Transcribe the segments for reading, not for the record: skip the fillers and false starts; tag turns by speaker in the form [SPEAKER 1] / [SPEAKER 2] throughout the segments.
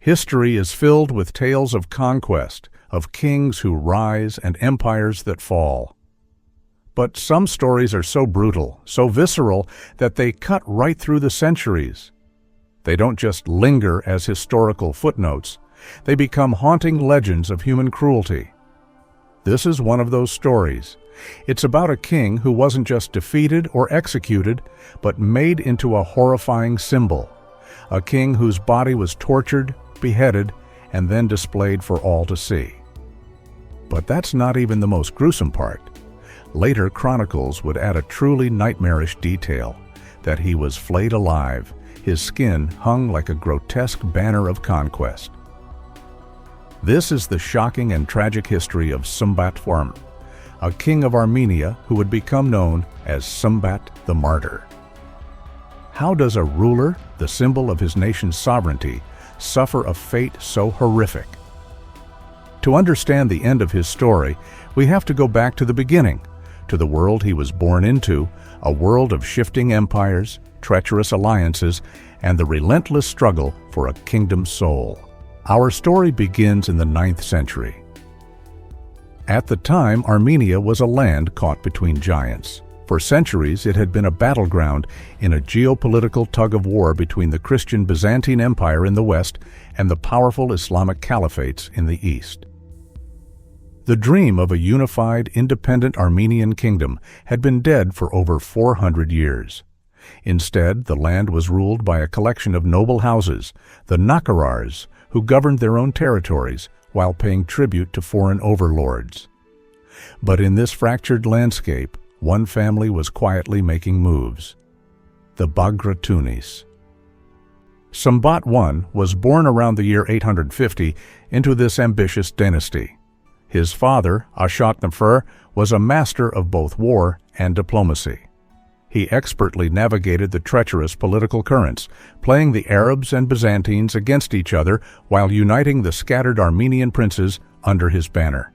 [SPEAKER 1] History is filled with tales of conquest, of kings who rise and empires that fall. But some stories are so brutal, so visceral, that they cut right through the centuries. They don't just linger as historical footnotes. They become haunting legends of human cruelty. This is one of those stories. It's about a king who wasn't just defeated or executed, but made into a horrifying symbol. A king whose body was tortured, beheaded, and then displayed for all to see. But that's not even the most gruesome part. Later chronicles would add a truly nightmarish detail, that he was flayed alive, his skin hung like a grotesque banner of conquest. This is the shocking and tragic history of Smbat, a king of Armenia who would become known as Smbat the Martyr. How does a ruler, the symbol of his nation's sovereignty, suffer a fate so horrific? To understand the end of his story, we have to go back to the beginning, to the world he was born into, a world of shifting empires, treacherous alliances, and the relentless struggle for a kingdom's soul. Our story begins in the 9th century. At the time, Armenia was a land caught between giants. For centuries, it had been a battleground in a geopolitical tug-of-war between the Christian Byzantine Empire in the west and the powerful Islamic caliphates in the east. The dream of a unified, independent Armenian kingdom had been dead for over 400 years. Instead, the land was ruled by a collection of noble houses, the Nakarars, who governed their own territories while paying tribute to foreign overlords. But in this fractured landscape, one family was quietly making moves: the Bagratunis. Smbat I was born around the year 850 into this ambitious dynasty. His father, Ashot the Iron, was a master of both war and diplomacy. He expertly navigated the treacherous political currents, playing the Arabs and Byzantines against each other while uniting the scattered Armenian princes under his banner.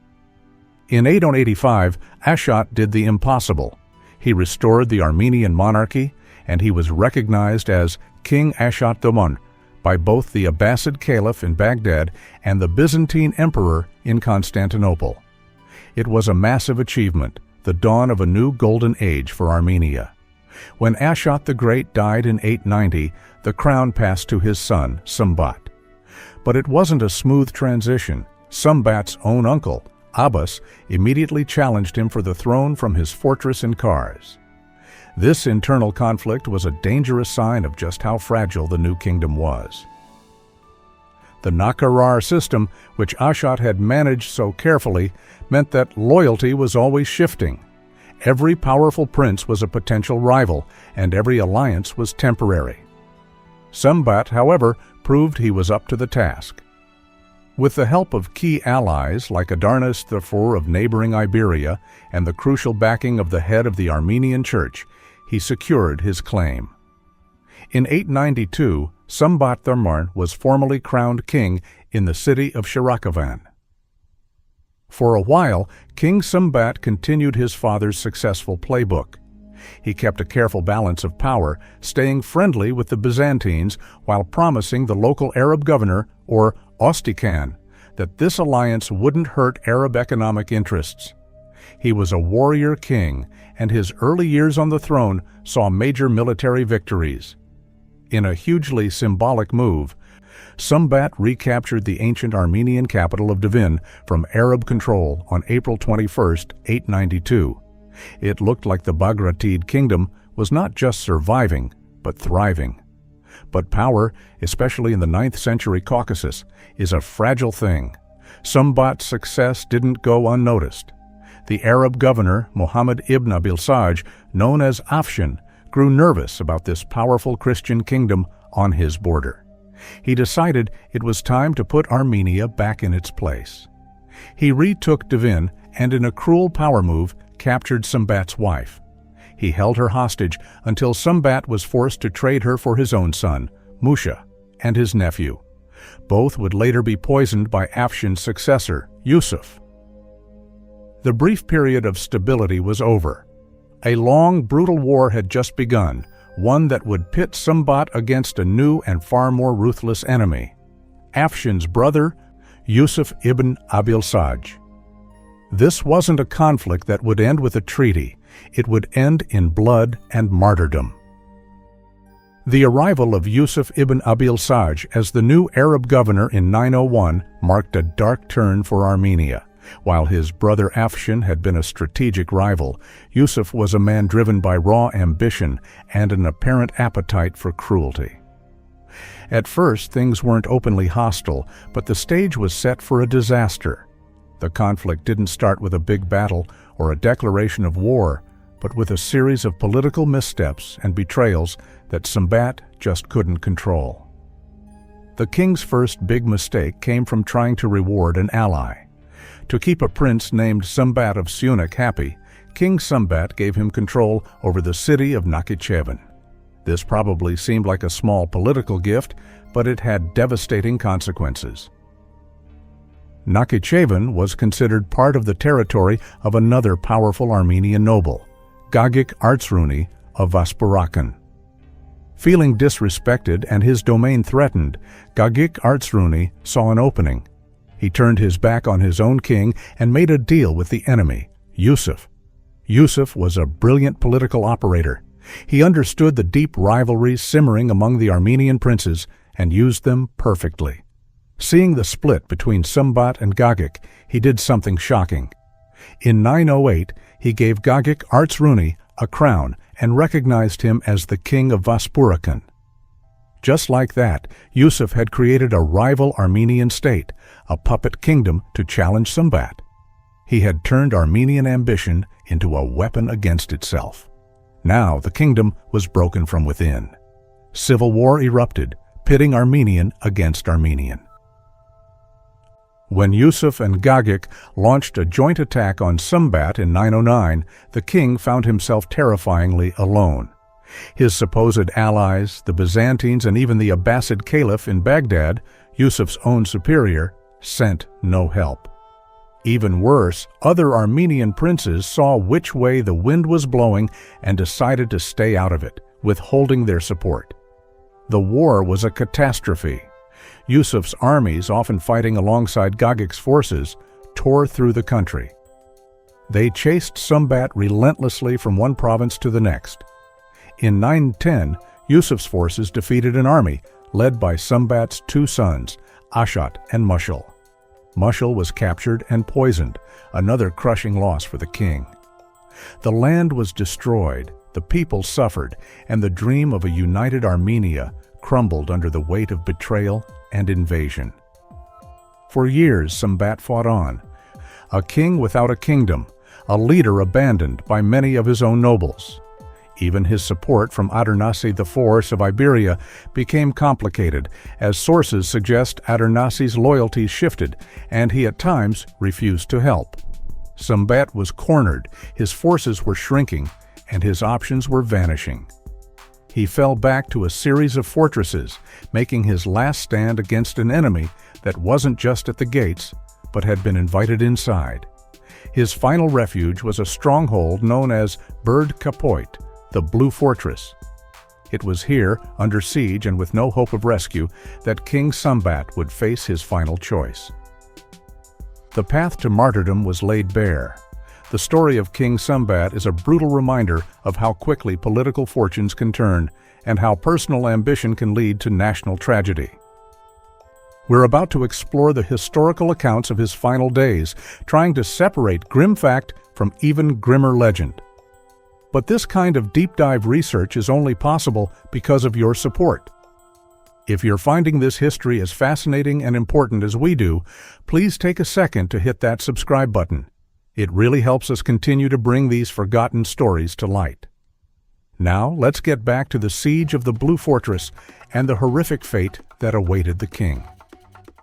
[SPEAKER 1] In 885, Ashot did the impossible. He restored the Armenian monarchy, and he was recognized as King Ashot the Iron by both the Abbasid Caliph in Baghdad and the Byzantine Emperor in Constantinople. It was a massive achievement, the dawn of a new golden age for Armenia. When Ashot the Great died in 890, the crown passed to his son, Smbat. But it wasn't a smooth transition. Smbat's own uncle, Abbas, immediately challenged him for the throne from his fortress in Kars. This internal conflict was a dangerous sign of just how fragile the new kingdom was. The Nakarar system, which Ashot had managed so carefully, meant that loyalty was always shifting. Every powerful prince was a potential rival, and every alliance was temporary. Smbat, however, proved he was up to the task. With the help of key allies like Adarnas IV of neighboring Iberia and the crucial backing of the head of the Armenian Church, he secured his claim. In 892, Smbat the Iron was formally crowned king in the city of Shirakavan. For a while, King Smbat continued his father's successful playbook. He kept a careful balance of power, staying friendly with the Byzantines while promising the local Arab governor, or Ostikan, that this alliance wouldn't hurt Arab economic interests. He was a warrior king, and his early years on the throne saw major military victories. In a hugely symbolic move, Smbat recaptured the ancient Armenian capital of Dvin from Arab control on April 21, 892. It looked like the Bagratid kingdom was not just surviving, but thriving. But power, especially in the 9th century Caucasus, is a fragile thing. Smbat's success didn't go unnoticed. The Arab governor, Muhammad ibn Abi'l-Saj, known as Afshin, grew nervous about this powerful Christian kingdom on his border. He decided it was time to put Armenia back in its place. He retook Dvin and, in a cruel power move, captured Smbat's wife. He held her hostage until Smbat was forced to trade her for his own son, Musha, and his nephew. Both would later be poisoned by Afshin's successor, Yusuf. The brief period of stability was over. A long, brutal war had just begun, one that would pit Smbat against a new and far more ruthless enemy, Afshin's brother, Yusuf ibn Abi'l-Saj. This wasn't a conflict that would end with a treaty. It would end in blood and martyrdom. The arrival of Yusuf ibn Abi'l-Saj as the new Arab governor in 901 marked a dark turn for Armenia. While his brother Afshin had been a strategic rival, Yusuf was a man driven by raw ambition and an apparent appetite for cruelty. At first, things weren't openly hostile, but the stage was set for a disaster. The conflict didn't start with a big battle or a declaration of war, but with a series of political missteps and betrayals that Smbat just couldn't control. The king's first big mistake came from trying to reward an ally. To keep a prince named Smbat of Syunik happy, King Smbat gave him control over the city of Nakhichevan. This probably seemed like a small political gift, but it had devastating consequences. Nakhichevan was considered part of the territory of another powerful Armenian noble, Gagik Artsruni of Vaspurakan. Feeling disrespected and his domain threatened, Gagik Artsruni saw an opening. He turned his back on his own king and made a deal with the enemy, Yusuf. Yusuf was a brilliant political operator. He understood the deep rivalries simmering among the Armenian princes and used them perfectly. Seeing the split between Smbat and Gagik, he did something shocking. In 908, he gave Gagik Artsruni a crown and recognized him as the king of Vaspurakan. Just like that, Yusuf had created a rival Armenian state, a puppet kingdom to challenge Smbat. He had turned Armenian ambition into a weapon against itself. Now the kingdom was broken from within. Civil war erupted, pitting Armenian against Armenian. When Yusuf and Gagik launched a joint attack on Smbat in 909, the king found himself terrifyingly alone. His supposed allies, the Byzantines and even the Abbasid Caliph in Baghdad, Yusuf's own superior, sent no help. Even worse, other Armenian princes saw which way the wind was blowing and decided to stay out of it, withholding their support. The war was a catastrophe. Yusuf's armies, often fighting alongside Gagik's forces, tore through the country. They chased Smbat relentlessly from one province to the next. In 910, Yusuf's forces defeated an army led by Smbat's two sons, Ashot and Mushal. Mushal was captured and poisoned, another crushing loss for the king. The land was destroyed, the people suffered, and the dream of a united Armenia crumbled under the weight of betrayal and invasion. For years, Smbat fought on, a king without a kingdom, a leader abandoned by many of his own nobles. Even his support from Adernassi IV of Iberia became complicated, as sources suggest Adernassi's loyalties shifted, and he at times refused to help. Smbat was cornered, his forces were shrinking, and his options were vanishing. He fell back to a series of fortresses, making his last stand against an enemy that wasn't just at the gates, but had been invited inside. His final refuge was a stronghold known as Bird Kapoit, the Blue Fortress. It was here, under siege and with no hope of rescue, that King Smbat would face his final choice. The path to martyrdom was laid bare. The story of King Smbat is a brutal reminder of how quickly political fortunes can turn and how personal ambition can lead to national tragedy. We're about to explore the historical accounts of his final days, trying to separate grim fact from even grimmer legend. But this kind of deep dive research is only possible because of your support. If you're finding this history as fascinating and important as we do, please take a second to hit that subscribe button. It really helps us continue to bring these forgotten stories to light. Now, let's get back to the siege of the Blue Fortress and the horrific fate that awaited the king.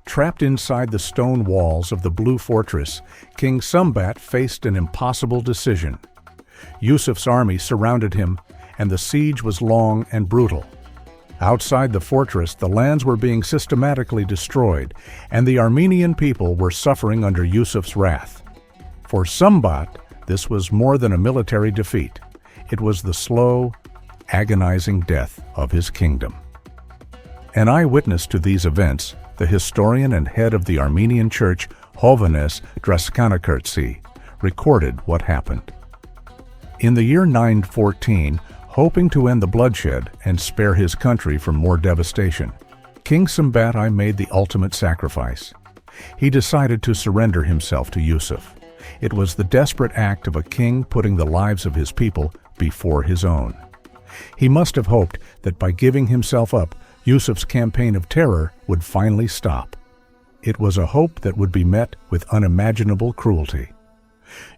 [SPEAKER 1] Trapped inside the stone walls of the Blue Fortress, King Smbat faced an impossible decision. Yusuf's army surrounded him, and the siege was long and brutal. Outside the fortress, the lands were being systematically destroyed, and the Armenian people were suffering under Yusuf's wrath. For Smbat, this was more than a military defeat. It was the slow, agonizing death of his kingdom. An eyewitness to these events, the historian and head of the Armenian church, Hovhannes Draskanakertsi, recorded what happened. In the year 914, hoping to end the bloodshed and spare his country from more devastation, King Smbat made the ultimate sacrifice. He decided to surrender himself to Yusuf. It was the desperate act of a king putting the lives of his people before his own. He must have hoped that by giving himself up, Yusuf's campaign of terror would finally stop. It was a hope that would be met with unimaginable cruelty.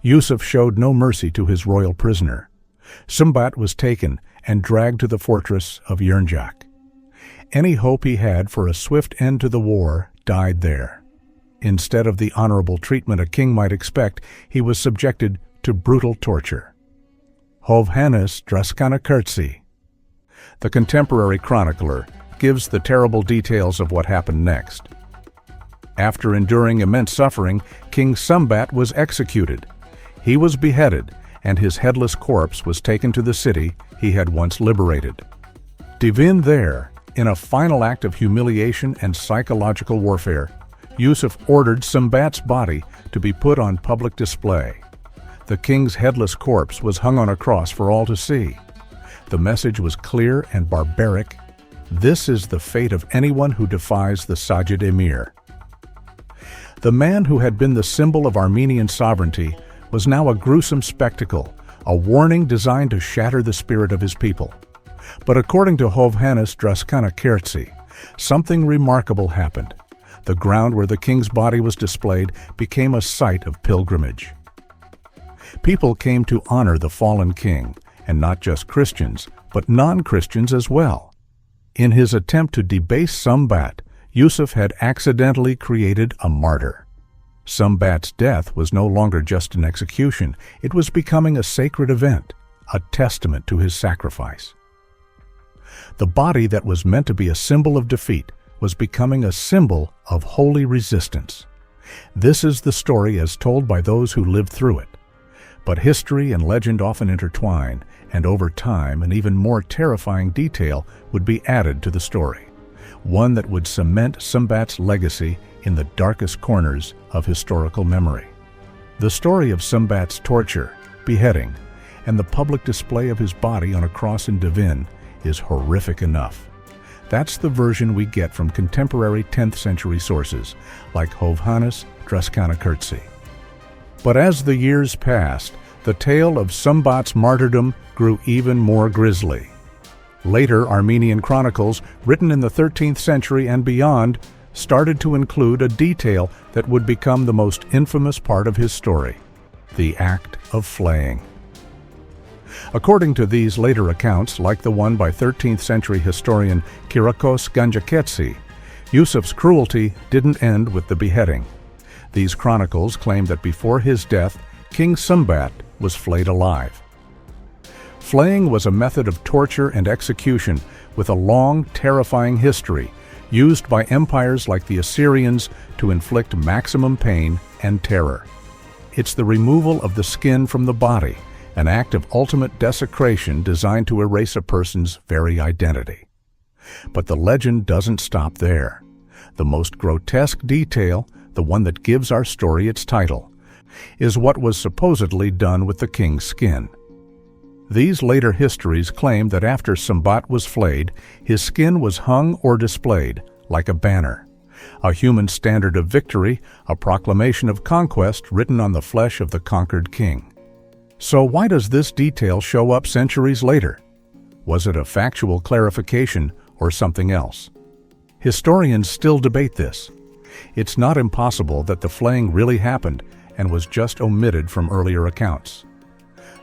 [SPEAKER 1] Yusuf showed no mercy to his royal prisoner. Smbat was taken and dragged to the fortress of Yernjak. Any hope he had for a swift end to the war died there. Instead of the honorable treatment a king might expect, he was subjected to brutal torture. Hovhannes Draskanakertsi, the contemporary chronicler, gives the terrible details of what happened next. After enduring immense suffering, King Smbat was executed. He was beheaded, and his headless corpse was taken to the city he had once liberated. Dvin there, in a final act of humiliation and psychological warfare, Yusuf ordered Smbat's body to be put on public display. The king's headless corpse was hung on a cross for all to see. The message was clear and barbaric. This is the fate of anyone who defies the Sajid Emir. The man who had been the symbol of Armenian sovereignty was now a gruesome spectacle, a warning designed to shatter the spirit of his people. But according to Hovhannes Draskanakertsi, something remarkable happened. The ground where the king's body was displayed became a site of pilgrimage. People came to honor the fallen king, and not just Christians, but non-Christians as well. In his attempt to debase Smbat, Yusuf had accidentally created a martyr. Smbat's death was no longer just an execution, it was becoming a sacred event, a testament to his sacrifice. The body that was meant to be a symbol of defeat was becoming a symbol of holy resistance. This is the story as told by those who lived through it. But history and legend often intertwine, and over time an even more terrifying detail would be added to the story, one that would cement Smbat's legacy in the darkest corners of historical memory. The story of Smbat's torture, beheading, and the public display of his body on a cross in Dvin is horrific enough. That's the version we get from contemporary 10th century sources, like Hovhannes Draskanakertsi. But as the years passed, the tale of Smbat's martyrdom grew even more grisly. Later Armenian chronicles, written in the 13th century and beyond, started to include a detail that would become the most infamous part of his story: the act of flaying. According to these later accounts, like the one by 13th century historian Kyriakos Ganjaketsi, Yusuf's cruelty didn't end with the beheading. These chronicles claim that before his death, King Smbat was flayed alive. Flaying was a method of torture and execution with a long, terrifying history, used by empires like the Assyrians to inflict maximum pain and terror. It's the removal of the skin from the body, an act of ultimate desecration designed to erase a person's very identity. But the legend doesn't stop there. The most grotesque detail, the one that gives our story its title, is what was supposedly done with the king's skin. These later histories claim that after Smbat was flayed, his skin was hung or displayed, like a banner. A human standard of victory, a proclamation of conquest written on the flesh of the conquered king. So why does this detail show up centuries later? Was it a factual clarification or something else? Historians still debate this. It's not impossible that the flaying really happened and was just omitted from earlier accounts.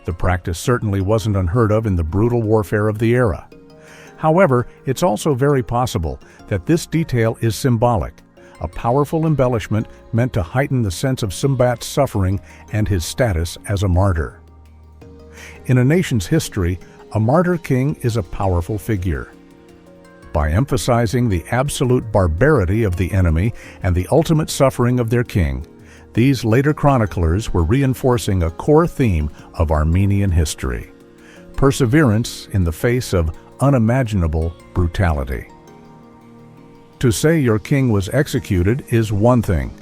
[SPEAKER 1] The practice certainly wasn't unheard of in the brutal warfare of the era. However, it's also very possible that this detail is symbolic, a powerful embellishment meant to heighten the sense of Smbat's suffering and his status as a martyr. In a nation's history, a martyr king is a powerful figure. By emphasizing the absolute barbarity of the enemy and the ultimate suffering of their king, these later chroniclers were reinforcing a core theme of Armenian history: perseverance in the face of unimaginable brutality. To say your king was executed is one thing.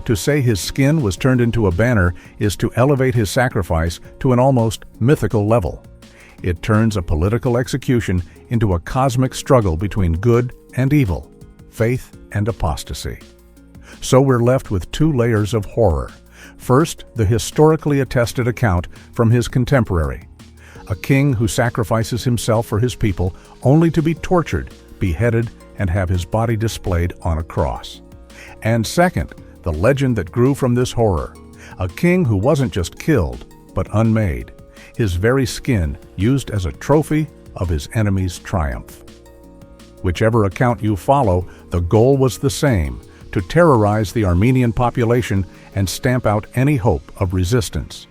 [SPEAKER 1] To say his skin was turned into a banner is to elevate his sacrifice to an almost mythical level. It turns a political execution into a cosmic struggle between good and evil, faith and apostasy. So we're left with two layers of horror. First, the historically attested account from his contemporary, a king who sacrifices himself for his people only to be tortured, beheaded, and have his body displayed on a cross. And second, the legend that grew from this horror, a king who wasn't just killed, but unmade, his very skin used as a trophy of his enemy's triumph. Whichever account you follow, the goal was the same, to terrorize the Armenian population and stamp out any hope of resistance.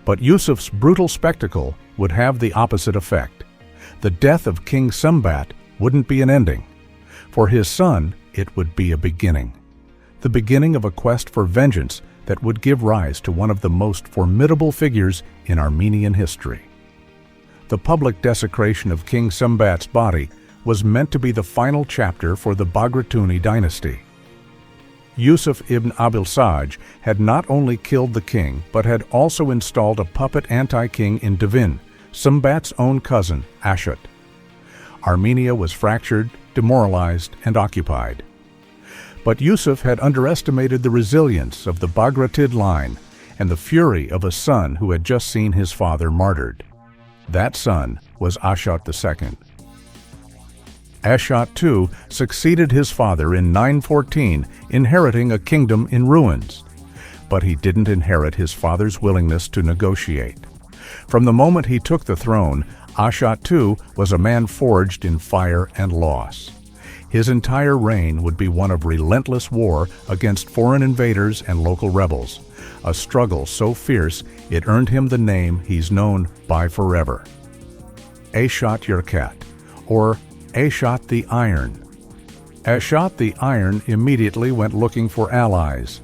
[SPEAKER 1] But Yusuf's brutal spectacle would have the opposite effect. The death of King Smbat wouldn't be an ending. For his son, it would be a beginning. The beginning of a quest for vengeance that would give rise to one of the most formidable figures in Armenian history. The public desecration of King Smbat's body was meant to be the final chapter for the Bagratuni dynasty. Yusuf ibn Abi'l-Saj had not only killed the king, but had also installed a puppet anti-king in Dvin, Smbat's own cousin, Ashot. Armenia was fractured, demoralized, and occupied. But Yusuf had underestimated the resilience of the Bagratid line and the fury of a son who had just seen his father martyred. That son was Ashot II. Ashot II succeeded his father in 914, inheriting a kingdom in ruins. But he didn't inherit his father's willingness to negotiate. From the moment he took the throne, Ashot II was a man forged in fire and loss. His entire reign would be one of relentless war against foreign invaders and local rebels, a struggle so fierce it earned him the name he's known by forever. Ashot your cat, or Ashot the Iron. Ashot the Iron immediately went looking for allies.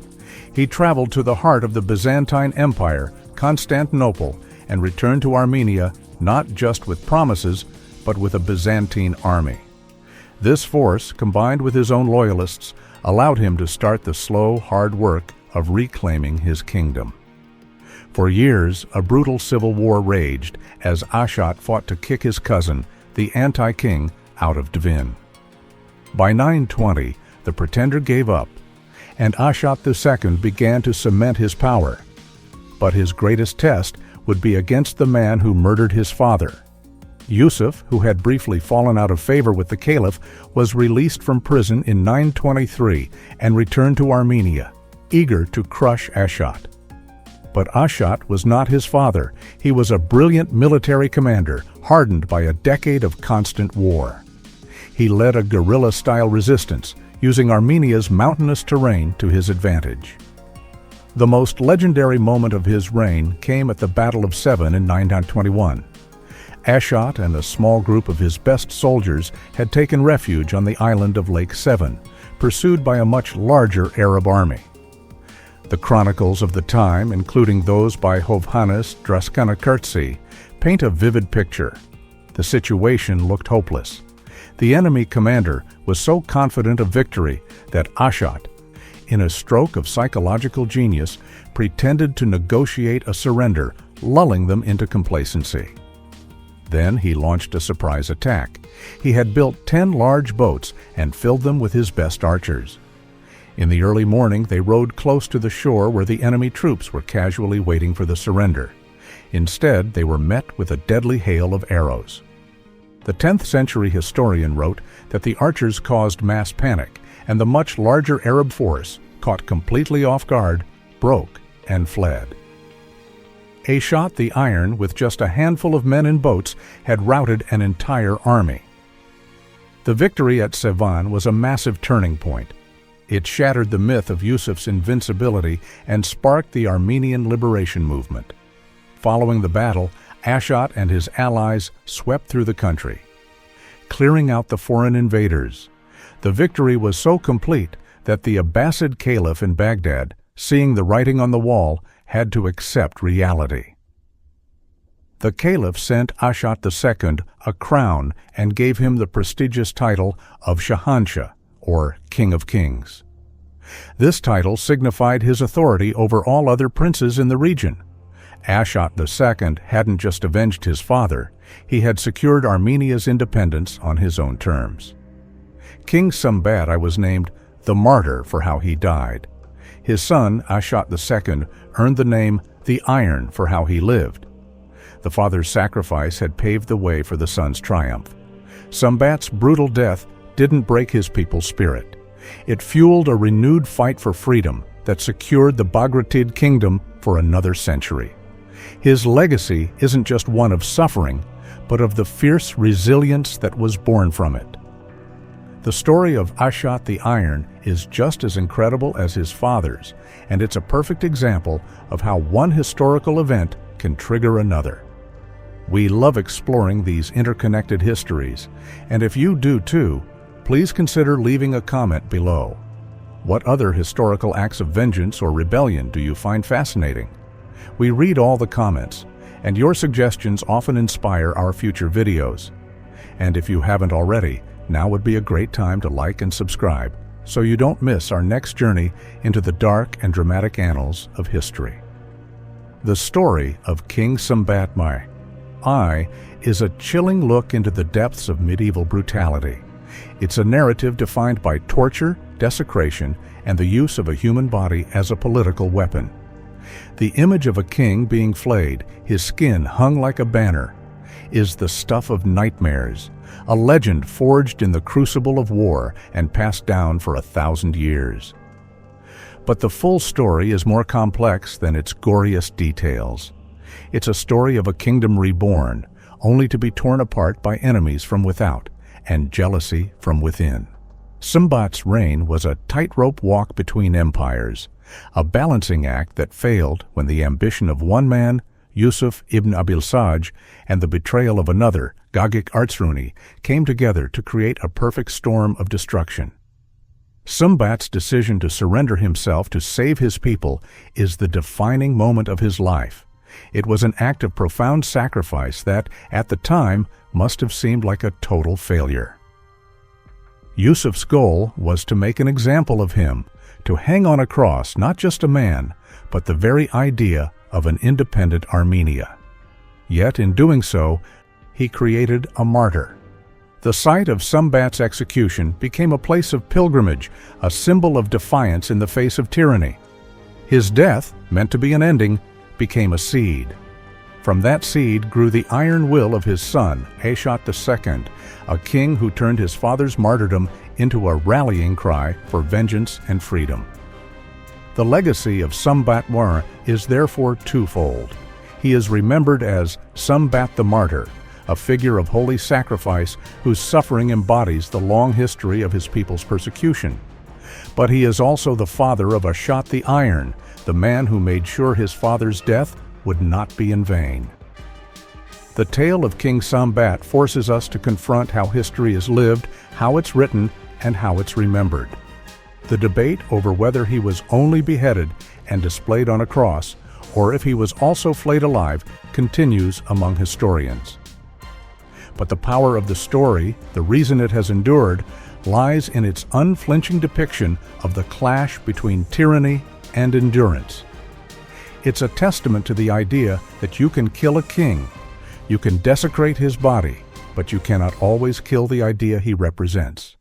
[SPEAKER 1] He traveled to the heart of the Byzantine Empire, Constantinople, and returned to Armenia not just with promises, but with a Byzantine army. This force, combined with his own loyalists, allowed him to start the slow, hard work of reclaiming his kingdom. For years, a brutal civil war raged as Ashot fought to kick his cousin, the anti-king, out of Dvin. By 920, the pretender gave up, and Ashot II began to cement his power. But his greatest test would be against the man who murdered his father. Yusuf, who had briefly fallen out of favor with the caliph, was released from prison in 923 and returned to Armenia, eager to crush Ashot. But Ashot was not his father. He was a brilliant military commander, hardened by a decade of constant war. He led a guerrilla-style resistance, using Armenia's mountainous terrain to his advantage. The most legendary moment of his reign came at the Battle of Sevan in 921. Ashot and a small group of his best soldiers had taken refuge on the island of Lake Sevan, pursued by a much larger Arab army. The chronicles of the time, including those by Hovhannes Draskanakertsi, paint a vivid picture. The situation looked hopeless. The enemy commander was so confident of victory that Ashot, in a stroke of psychological genius, pretended to negotiate a surrender, lulling them into complacency. Then he launched a surprise attack. He had built 10 large boats and filled them with his best archers. In the early morning, they rowed close to the shore where the enemy troops were casually waiting for the surrender. Instead, they were met with a deadly hail of arrows. The 10th century historian wrote that the archers caused mass panic, and the much larger Arab force, caught completely off guard, broke and fled. Ashot the Iron, with just a handful of men in boats, had routed an entire army. The victory at Sevan was a massive turning point. It shattered the myth of Yusuf's invincibility and sparked the Armenian liberation movement. Following the battle, Ashot and his allies swept through the country, clearing out the foreign invaders. The victory was so complete that the Abbasid caliph in Baghdad, seeing the writing on the wall, had to accept reality. The caliph sent Ashot II a crown and gave him the prestigious title of Shahanshah, or King of Kings. This title signified his authority over all other princes in the region. Ashot II hadn't just avenged his father, he had secured Armenia's independence on his own terms. King Smbat was named the Martyr for how he died. His son, Ashot II, earned the name the Iron for how he lived. The father's sacrifice had paved the way for the son's triumph. Smbat's brutal death didn't break his people's spirit. It fueled a renewed fight for freedom that secured the Bagratuni kingdom for another century. His legacy isn't just one of suffering, but of the fierce resilience that was born from it. The story of Ashot the Iron is just as incredible as his father's, and it's a perfect example of how one historical event can trigger another. We love exploring these interconnected histories, and if you do too, please consider leaving a comment below. What other historical acts of vengeance or rebellion do you find fascinating? We read all the comments, and your suggestions often inspire our future videos. And if you haven't already, now would be a great time to like and subscribe so you don't miss our next journey into the dark and dramatic annals of history. The story of King Smbat is a chilling look into the depths of medieval brutality. It's a narrative defined by torture, desecration, and the use of a human body as a political weapon. The image of a king being flayed, his skin hung like a banner, is the stuff of nightmares, a legend forged in the crucible of war and passed down for 1,000 years. But the full story is more complex than its goriest details. It's a story of a kingdom reborn, only to be torn apart by enemies from without and jealousy from within. Smbat's reign was a tightrope walk between empires, a balancing act that failed when the ambition of one man, Yusuf ibn Abi'l-Saj, and the betrayal of another, Bagratuni, came together to create a perfect storm of destruction. Smbat's decision to surrender himself to save his people is the defining moment of his life. It was an act of profound sacrifice that, at the time, must have seemed like a total failure. Yusuf's goal was to make an example of him, to hang on a cross not just a man, but the very idea of an independent Armenia. Yet, in doing so, he created a martyr. The site of Smbat's execution became a place of pilgrimage, a symbol of defiance in the face of tyranny. His death, meant to be an ending, became a seed. From that seed grew the iron will of his son, Ashot II, a king who turned his father's martyrdom into a rallying cry for vengeance and freedom. The legacy of Smbat is therefore twofold. He is remembered as Smbat the Martyr, a figure of holy sacrifice whose suffering embodies the long history of his people's persecution. But he is also the father of Ashot the Iron, the man who made sure his father's death would not be in vain. The tale of King Smbat forces us to confront how history is lived, how it's written, and how it's remembered. The debate over whether he was only beheaded and displayed on a cross, or if he was also flayed alive, continues among historians. But the power of the story, the reason it has endured, lies in its unflinching depiction of the clash between tyranny and endurance. It's a testament to the idea that you can kill a king, you can desecrate his body, but you cannot always kill the idea he represents.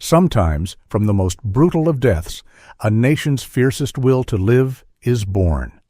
[SPEAKER 1] Sometimes, from the most brutal of deaths, a nation's fiercest will to live is born.